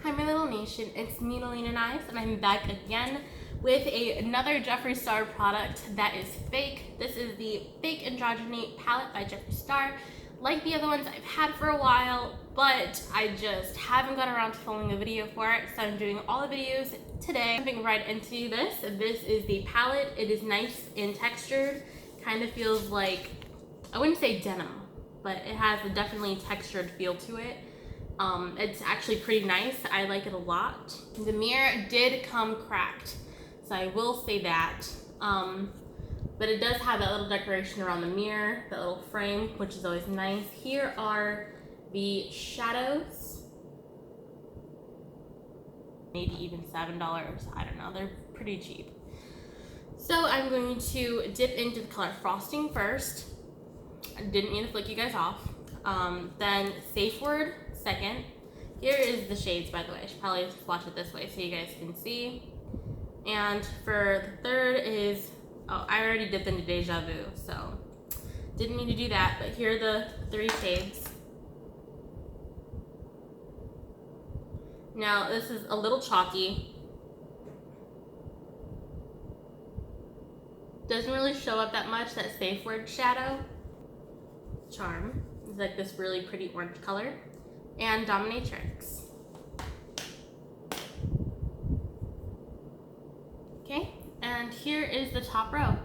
Hi my little nation, it's me, Nalina Knives, and I'm back again with another Jeffree Star product that is fake. This is the Fake Androgyny palette by Jeffree Star. Like the other ones I've had for a while, but I just haven't got around to filming a video for it, so I'm doing all the videos today. Jumping right into this. This is the palette. It is nice and textured. Kind of feels like, I wouldn't say denim, but it has a definitely textured feel to it. It's actually pretty nice. I like it a lot. The mirror did come cracked, so I will say that. But it does have that little decoration around the mirror, that little frame, which is always nice. Here are the shadows. Maybe even $7. I don't know. They're pretty cheap. So I'm going to dip into the color Frosting first. I didn't mean to flick you guys off. Then Safe Word second. Here is the shades, by the way. I should probably swatch it this way so you guys can see. And for the third is, oh, I already dipped into Deja Vu, so didn't mean to do that, but here are the three shades. Now this is a little chalky. Doesn't really show up that much, that Safe Word shadow. Charm is like this really pretty orange color. And Dominatrix. Okay, and here is the top row.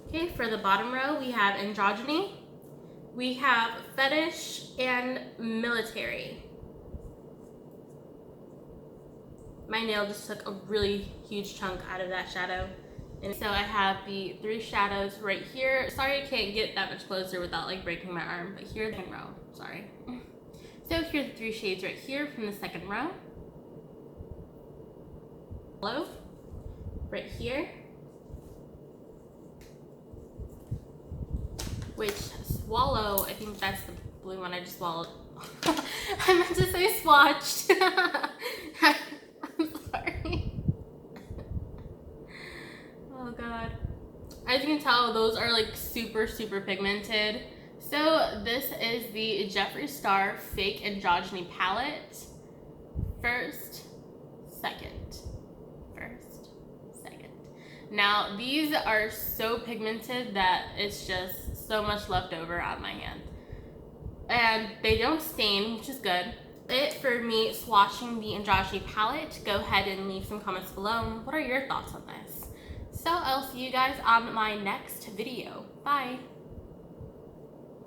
Okay, for the bottom row, we have Androgyny, we have Fetish, and Military. My nail just took a really huge chunk out of that shadow. And so I have the three shadows right here. Sorry I can't get that much closer without like breaking my arm, but here's the second row, sorry. So here's the three shades right here from the second row. Hello, right here. Which Swallow, I think that's the blue one I just swallowed. I meant to say swatched. I'm sorry. Oh god. As you can tell, those are like super pigmented. So this is the Jeffree Star Fake Androgyny palette. First, second. Now these are so pigmented that it's just so much left over on my hand. And they don't stain, which is good. It for me swatching the Androgyny palette. Go ahead and leave some comments below. What are your thoughts on this? So I'll see you guys on my next video. Bye.